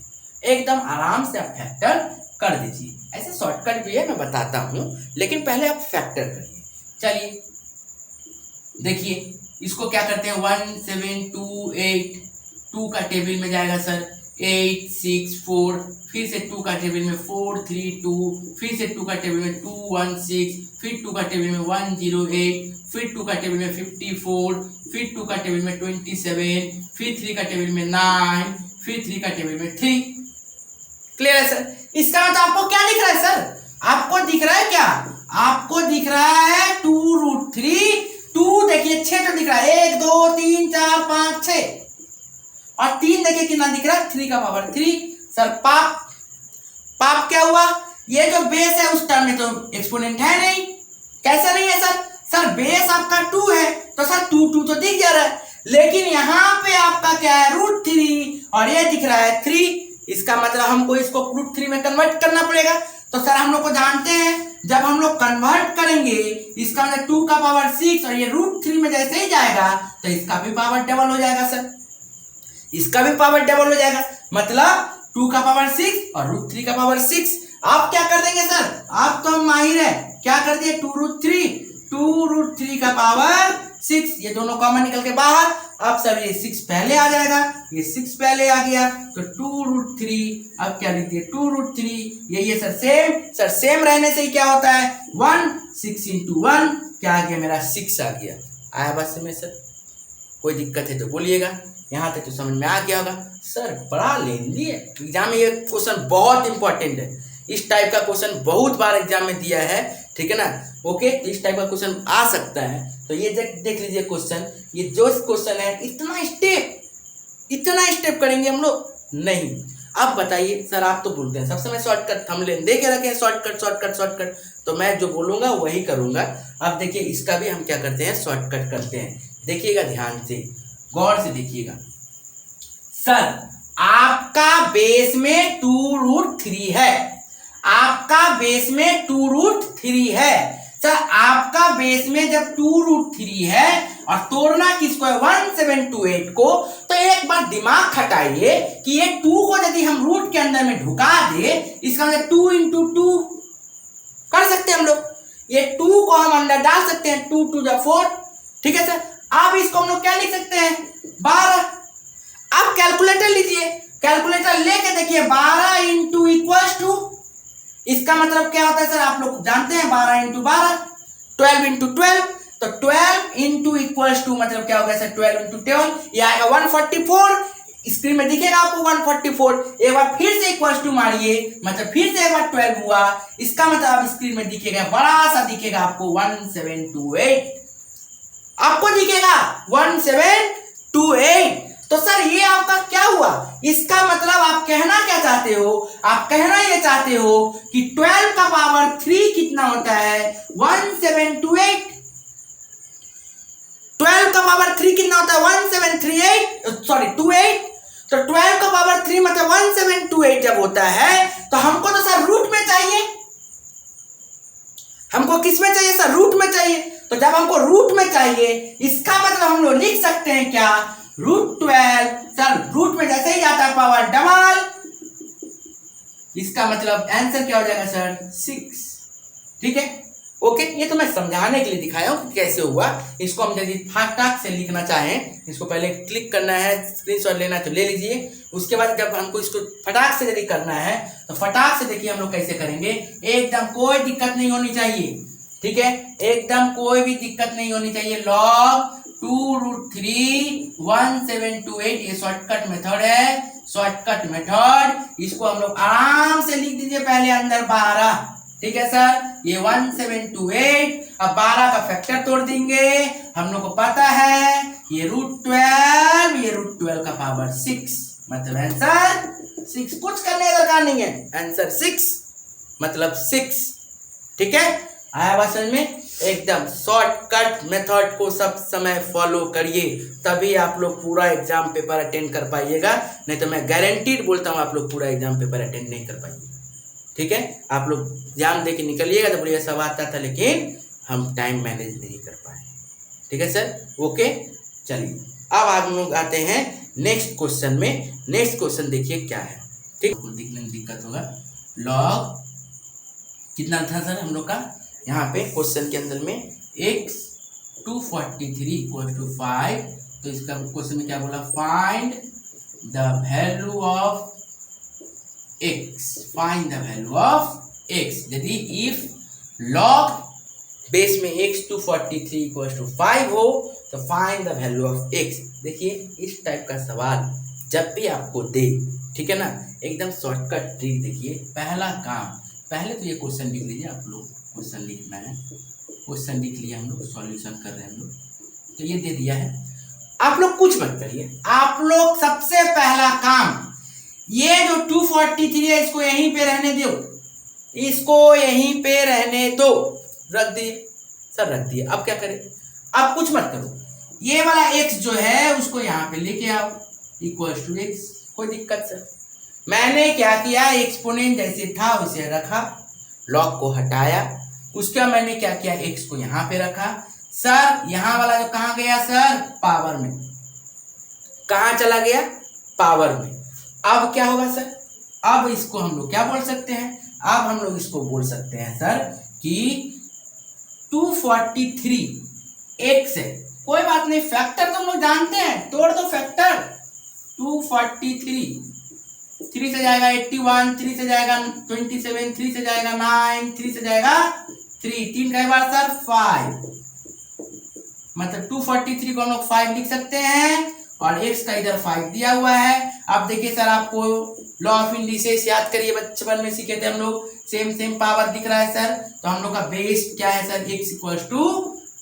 एकदम आराम से आप फैक्टर कर दीजिए। ऐसे शॉर्टकट भी है, मैं बताता हूँ, लेकिन पहले आप फैक्टर करिए। चलिए देखिए, इसको क्या करते हैं, 1728 2 का टेबल में जाएगा सर 8 6 4, फिर से 2 का टेबल में 4 3 2, फिर से 2 का टेबल में 2 1 6, फिर 2 का टेबल में 108, फिर 2 का टेबल में 54, फिर 2 का टेबल में 27, फिर 3 का टेबल में 9, फिर 3 का टेबल में 3। क्लियर है सर? इसका मतलब आपको क्या दिख रहा है सर? आपको दिख रहा है क्या? आपको दिख रहा है 2√3, 2 देखिए 6 तो दिख रहा है, 1 2 3 4 5 6, और 3 देखिए कितना दिख रहा है, 3 का पावर 3। सर पाप क्या हुआ? ये जो बेस है उस टर्म में तो एक्सपोनेंट है नहीं। कैसे नहीं है सर? सर बेस आपका 2 है तो सर 2 2 तो दिख जा रहा है, लेकिन यहाँ पे आपका क्या है, √3, और ये दिख रहा है 3। इसका मतलब हमको इसको √3 में कन्वर्ट करना पड़ेगा। तो सर हम लोग को जानते हैं, जब हम लोग कन्वर्ट करेंगे इसका मतलब 2 का पावर 6 और ये √3 में जैसे ही जाएगा तो इसका भी पावर डबल हो जाएगा सर, इसका भी पावर डबल हो जाएगा, मतलब 2 का पावर 6 और √3 का पावर 6। आप क्या कर देंगे सर? आप तो हम माहिर है, क्या कर दिए, 2√3 का पावर 6, ये दोनों कॉमन निकल के बाहर। अब सर ये 6 पहले आ जाएगा, ये 6 पहले आ गया, तो 2√3, अब क्या लिखते हैं 2√3, ये सर सेम रहने से ही क्या होता है 1, 6 × 1 क्या आ गया मेरा 6 आ गया। आया बात समझ सर? कोई दिक्कत है तो बोलिएगा, यहाँ तक तो समझ में आ गया होगा। सर बड़ा लेंदी है, एग्जाम में ये क्वेश्चन बहुत इंपॉर्टेंट है, इस टाइप का क्वेश्चन बहुत बार एग्जाम में दिया है, ठीक है ना? ओके, तो इस टाइप का क्वेश्चन आ सकता है, तो ये देख लीजिए क्वेश्चन, ये जो क्वेश्चन है इतना स्टेप करेंगे हम लोग नहीं। अब बताइए सर, आप तो बोलते हैं सब समय शॉर्टकट, हम ले दे के रखे हैं शॉर्टकट, तो मैं जो बोलूंगा वही करूंगा। अब देखिए इसका भी हम क्या करते हैं, शॉर्टकट करते हैं। देखिएगा ध्यान से, गौर से देखिएगा। सर आपका बेस में 2√3 है, आपका बेस में 2√3 है। सर आपका बेस में जब 2√3 है और तोड़ना किसको है, 1728 को, तो एक बार दिमाग खटाइए कि ये 2 को यदि हम रूट के अंदर में ढुका दे, इसका मतलब 2 × 2 कर सकते हैं हम लोग, ये 2 को हम अंदर डाल सकते हैं, 2 2 जा 4, ठीक है सर। अब इसको हम लोग क्या लिख सकते हैं, 12। अब कैलकुलेटर लीजिए, कैलकुलेटर लेके देखिए 12 × इसका मतलब क्या होता है सर, आप लोग जानते हैं 12 × 12 12 × 12, तो 12 × मतलब क्या होगा सर, 12 × 12 ये आएगा 144। स्क्रीन में दिखेगा आपको 144, एक बार फिर से इक्वल्स टू मारिए, मतलब फिर से एक बार 12 हुआ, इसका मतलब आप स्क्रीन में दिखेगा, बड़ा सा दिखेगा आपको 1728, आपको दिखेगा 1728। तो सर ये आपका क्या हुआ, इसका मतलब आप कहना क्या चाहते हो, आप कहना ये चाहते हो कि 12 का पावर 3 कितना होता है, 1728। 12 का पावर 3 कितना होता है, 28। तो 12 का पावर 3 मतलब 1728 जब होता है, तो हमको तो सर रूट में चाहिए, हमको किस में चाहिए सर, रूट में चाहिए। तो जब हमको रूट में चाहिए, इसका मतलब हम लोग लिख सकते हैं क्या, √12। सर रूट में जैसे ही जाता है पावर डबल, इसका मतलब आंसर क्या हो जाएगा सर, 6। ठीक है, ओके। ये तो मैं समझाने के लिए दिखाया हूं कि कैसे हुआ। इसको हम यदि फटाक से लिखना चाहें, इसको पहले क्लिक करना है, स्क्रीनशॉट लेना है तो ले लीजिए। उसके बाद जब हमको इसको फटाक से यदि करना है तो फटाक से देखिए हम लोग कैसे करेंगे, एकदम कोई दिक्कत नहीं होनी चाहिए, ठीक है, एकदम कोई भी दिक्कत नहीं होनी चाहिए। log 2√3 1728 ये शॉर्टकट मेथड है, शॉर्टकट मेथड। इसको हम लोग आराम से लिख दीजिए, पहले अंदर 12, ठीक है सर, ये 1728। अब 12 का फैक्टर तोड़ देंगे, हम लोग को पता है ये √12, ये √12 का पावर 6, मतलब आंसर 6, कुछ करने का दरकार नहीं है, आंसर 6 मतलब 6। ठीक है, आया बात समझ में? एकदम शॉर्टकट मेथड को सब समय फॉलो करिए, तभी आप लोग पूरा एग्जाम पेपर अटेंड कर पाइएगा, नहीं तो मैं गारंटीड बोलता हूँ आप लोग पूरा एग्जाम पेपर अटेंड नहीं कर पाइएगा। ठीक है, आप लोग एग्जाम दे के निकलिएगा तो बोलिएगा सब आता था लेकिन हम टाइम मैनेज नहीं कर पाए। ठीक है सर, ओके। चलिए अब हम लोग आते हैं नेक्स्ट क्वेश्चन में। नेक्स्ट क्वेश्चन देखिए क्या है। ठीक, दिखने में दिक्कत होगा। लॉग कितना था सर हम लोग का यहाँ पे क्वेश्चन के अंदर में x 243 इक्वल टू 5, तो इसका क्वेश्चन में क्या बोला, find the value of x, find the value of x। यदि इफ लॉग बेस में x 243 इक्वल टू 5 हो तो find the value of x। देखिए इस टाइप का सवाल जब भी आपको दे, ठीक है ना, एकदम शॉर्टकट ट्रिक देखिए। पहला काम, पहले तो ये क्वेश्चन लिख लीजिए, आप लोग क्वेश्चन लिखना है, क्वेश्चन लिख लिया हम लोग, सॉल्यूशन कर रहे हैं हम लोग, तो ये दे दिया है। आप लोग कुछ मत करिए, आप लोग सबसे पहला काम ये जो 243 है इसको यहीं पे रहने दो, इसको यहीं पे रहने दो, रख दिए सर, रख दिए। अब क्या करें, अब कुछ मत करो, ये वाला x जो है उसको यहाँ पे लेके आओ इक्वल टू x, कोई दिक्कत सर। मैंने क्या किया, एक्सपोनेंट जैसे था वैसे रखा, लॉग को हटाया, उसके बाद मैंने क्या किया, x को यहाँ पे रखा। सर यहाँ वाला जो कहाँ गया सर, पावर में, कहाँ चला गया, पावर में। अब क्या होगा सर, अब इसको हम लोग क्या बोल सकते हैं, अब हम लोग इसको बोल सकते हैं सर कि 243 x है, कोई बात नहीं, फैक्टर तो हम लोग जानते हैं, तोड़ दो फैक्टर। 243 3 से जाएगा 81, 3 से जाएगा 27, 3 से जाएगा 9, 3 से जाएगा 3, 3 कई बार सर 5, मतलब 243 को हम लोग 5 लिख सकते हैं और x का इधर 5 दिया हुआ है। अब देखिए सर, आपको लॉ ऑफ इंडिसेस याद करिए, बचपन में सीखे थे हम लोग, सेम सेम पावर दिख रहा है सर, तो हम लोग का बेस क्या है sir, x equals to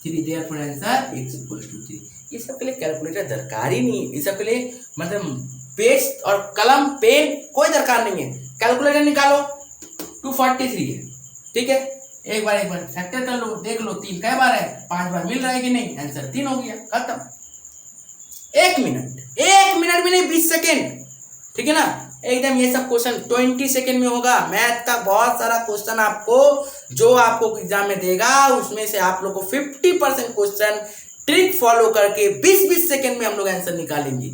3, therefore answer x equals to 3। ये सब के लिए कैलकुलेटर दरकार ही नहीं है, ये सब के लिए मतलब पेस्ट और कलम पेन कोई दरकार नहीं है, कैलकुलेटर निकालो, 243 है, ठीक है, एक बार फैक्टर कर लो, देख लो 3 कै बार है, 5 बार मिल रहा है कि नहीं, आंसर 3 हो गया, खत्म। 1 मिनट भी नहीं, 20 सेकेंड, ठीक है ना, एकदम। ये सब क्वेश्चन 20 सेकेंड में होगा। मैथ का बहुत सारा क्वेश्चन आपको जो आपको एग्जाम में देगा, उसमें से आप लोग को 50% क्वेश्चन ट्रिक फॉलो करके 20-20 सेकेंड में हम लोग आंसर निकालेंगे,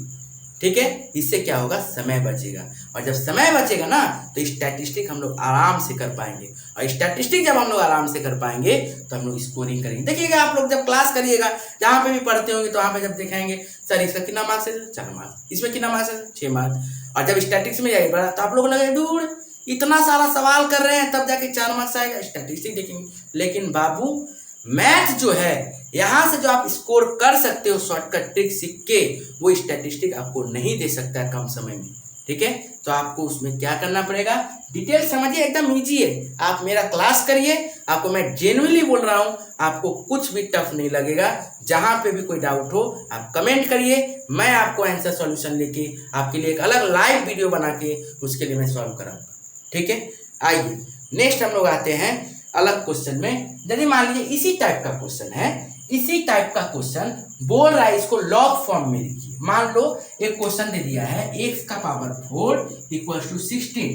ठीक है। इससे क्या होगा, समय बचेगा, और जब समय बचेगा ना तो स्टैटिस्टिक हम लोग आराम से कर पाएंगे, और स्टैटिस्टिक जब हम लोग आराम से कर पाएंगे तो हम लोग स्कोरिंग करेंगे। देखिएगा आप लोग जब क्लास करिएगा, जहाँ पे भी पढ़ते होंगे तो वहाँ पे जब दिखाएंगे सर इसका कितना मार्क्स है, 4 मार्क्स, इसमें कितना मार्क्स है, 6 मार्क्स, और जब स्टैटिस्टिक्स में जाएगा तो आप लोग लगे दूर इतना सारा सवाल कर रहे हैं तब जाके 4 मार्क्स आएगा, स्टैटिस्टिक देखेंगे। लेकिन बाबू मैथ जो है, यहाँ से जो आप स्कोर कर सकते हो शॉर्टकट ट्रिक सीख के, वो स्टैटिस्टिक आपको नहीं दे सकता है कम समय में, ठीक है। तो आपको उसमें क्या करना पड़ेगा, डिटेल समझिए, एकदम इजी है। आप मेरा क्लास करिए, आपको मैं जेन्युइनली बोल रहा हूँ, आपको कुछ भी टफ नहीं लगेगा। जहाँ पे भी कोई डाउट हो आप कमेंट करिए, मैं आपको आंसर सॉल्यूशन लेके आपके लिए एक अलग लाइव वीडियो बना के उसके लिए मैं सॉल्व कराऊंगा, ठीक है। आइए नेक्स्ट हम लोग आते हैं अलग क्वेश्चन में। यदि मान लीजिए इसी टाइप का क्वेश्चन है, इसी टाइप का क्वेश्चन बोल रहा है इसको लॉग फॉर्म में लिखिए। मान लो एक क्वेश्चन दे दिया है x का पावर 4 इक्वल्स टू 16,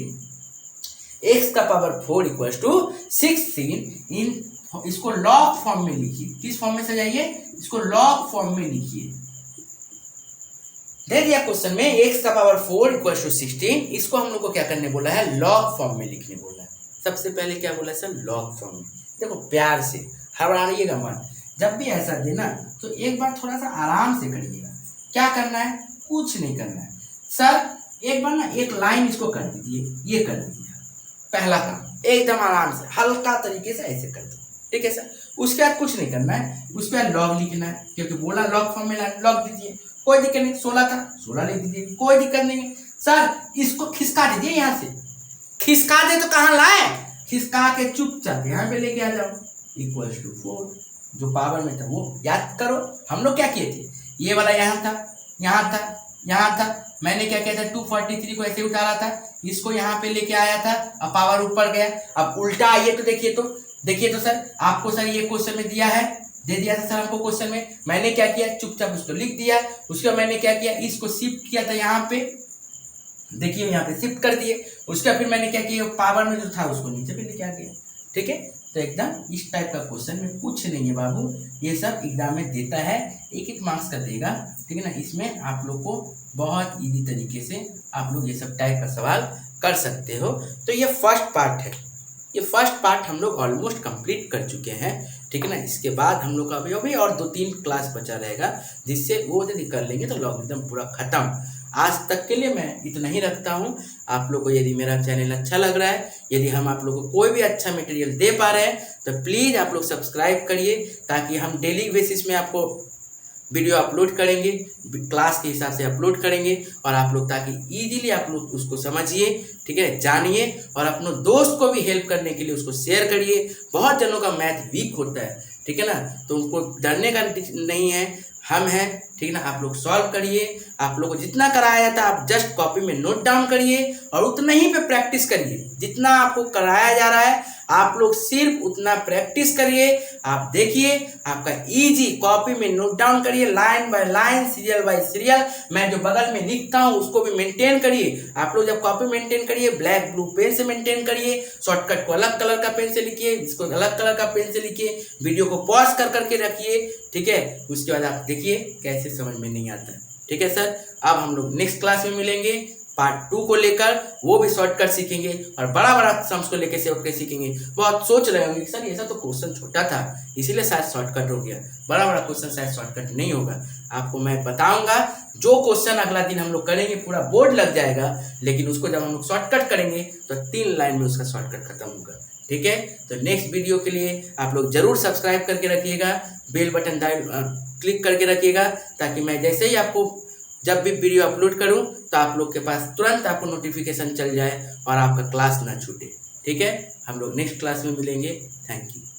x का पावर 4 इक्वल्स टू 16 इन, इसको लॉग फॉर्म में लिखिए। किस फॉर्म में सजाइए, इसको लॉग फॉर्म में लिखिए। दे दिया क्वेश्चन में x का पावर 4 इक्वल्स टू 16, इसको हम लोग को क्या करने बोला है, लॉग फॉर्म में लिखने बोला है। सबसे पहले क्या बोला सर, लॉग फॉर्म में। देखो प्यार से, हड़बड़ाइएगा मत, जब भी ऐसा देना तो एक बार थोड़ा सा आराम से करिएगा। क्या करना है, कुछ नहीं करना है सर, एक बार ना एक लाइन इसको कर दीजिए, ये कर दीजिए, पहला काम, एकदम आराम से हल्का तरीके से ऐसे कर दो, ठीक है सर। उसके बाद कुछ नहीं करना है, उसके बाद लॉग लिखना है, क्योंकि बोला लॉग फॉर्म में लॉग दीजिए, कोई दिक्कत नहीं। 16 था 16 लिख दीजिए, कोई दिक्कत नहीं है सर। इसको खिसका दीजिए, यहाँ से खिसका दे तो कहाँ लाए, खिसका के चुपचाप यहाँ पे लेके आ जाओ, इक्वल्स टू 4, जो पावर में था वो याद करो। हम लोग क्या किए थे, ये वाला यहाँ था, यहाँ था, यहाँ था, मैंने क्या किया था 243 को ऐसे उतारा था, इसको यहाँ पे लेके आया था, अब पावर ऊपर गया। अब उल्टा आइए तो देखिए तो सर आपको सर ये क्वेश्चन में दिया है, दे दिया था सर हमको क्वेश्चन में। मैंने क्या किया चुपचाप उसको लिख दिया, उसके बाद मैंने क्या किया इसको शिफ्ट किया था यहाँ पे, देखिए यहाँ पे शिफ्ट कर दिए। उसका फिर मैंने क्या किया पावर में जो था उसको नीचे पे लेके आ गया। ठीक है, तो एकदम इस टाइप का क्वेश्चन में कुछ नहीं है बाबू, ये सब एग्जाम में देता है, एक मार्क्स का देगा। ठीक है ना, इसमें आप लोग को बहुत इजी तरीके से आप लोग ये सब टाइप का सवाल कर सकते हो। तो ये फर्स्ट पार्ट है, ये फर्स्ट पार्ट हम लोग ऑलमोस्ट कंप्लीट कर चुके हैं। ठीक है ना, इसके बाद हम लोग का अभी और 2-3 क्लास बचा रहेगा, जिससे वो यदि कर लेंगे तो लॉगरिथम पूरा खत्म। आज तक के लिए मैं इतना ही रखता हूँ। आप लोग को यदि मेरा चैनल अच्छा लग रहा है, यदि हम आप लोग को कोई भी अच्छा मटेरियल दे पा रहे हैं, तो प्लीज़ आप लोग सब्सक्राइब करिए, ताकि हम डेली बेसिस में आपको वीडियो अपलोड करेंगे, क्लास के हिसाब से अपलोड करेंगे, और आप लोग ताकि इजीली आप लोग उसको समझिए। ठीक है, जानिए, और अपने दोस्त को भी हेल्प करने के लिए उसको शेयर करिए। बहुत जनों का मैथ वीक होता है, ठीक है ना, तो उनको डरने का नहीं है, हम हैं। ठीक है ना, आप लोग सॉल्व करिए। आप लोग को जितना कराया जाता है आप जस्ट कॉपी में नोट डाउन करिए, और उतना ही पे प्रैक्टिस करिए। जितना आपको कराया जा रहा है आप लोग सिर्फ उतना प्रैक्टिस करिए। आप देखिए आपका इजी कॉपी में नोट डाउन करिए, line by line, serial bye serial. मैं जो बगल में लिखता हूँ उसको भी मेंटेन करिए। आप लोग जब कॉपी मेंटेन करिए, ब्लैक ब्लू पेन से मेंटेन करिए, शॉर्टकट को अलग कलर का पेन से लिखिए, इसको अलग कलर का पेन से लिखिए, वीडियो को पॉज कर करके रखिए। ठीक है, उसके बाद आप देखिए कैसे समझ में नहीं आता है। ठीक है सर, अब हम लोग नेक्स्ट क्लास में मिलेंगे पार्ट 2 को लेकर, वो भी शॉर्टकट सीखेंगे, और बड़ा बड़ा सम्स को लेकर शॉर्टकट सीखेंगे। बहुत सोच रहे होंगे सर ये सब तो क्वेश्चन छोटा था इसीलिए शायद शॉर्टकट हो गया, बड़ा बड़ा क्वेश्चन शायद शॉर्टकट नहीं होगा। आपको मैं बताऊंगा जो क्वेश्चन अगला दिन हम लोग करेंगे, पूरा बोर्ड लग जाएगा, लेकिन उसको जब हम लोग शॉर्टकट करेंगे तो 3 लाइन में उसका शॉर्टकट खत्म होगा। ठीक है, तो नेक्स्ट वीडियो के लिए आप लोग जरूर सब्सक्राइब करके रखिएगा, बेल बटन क्लिक करके रखिएगा, ताकि मैं जैसे ही आपको जब भी वीडियो अपलोड करूं तो आप लोग के पास तुरंत आपको नोटिफिकेशन चल जाए और आपका क्लास ना छूटे। ठीक है, हम लोग नेक्स्ट क्लास में मिलेंगे। Thank you.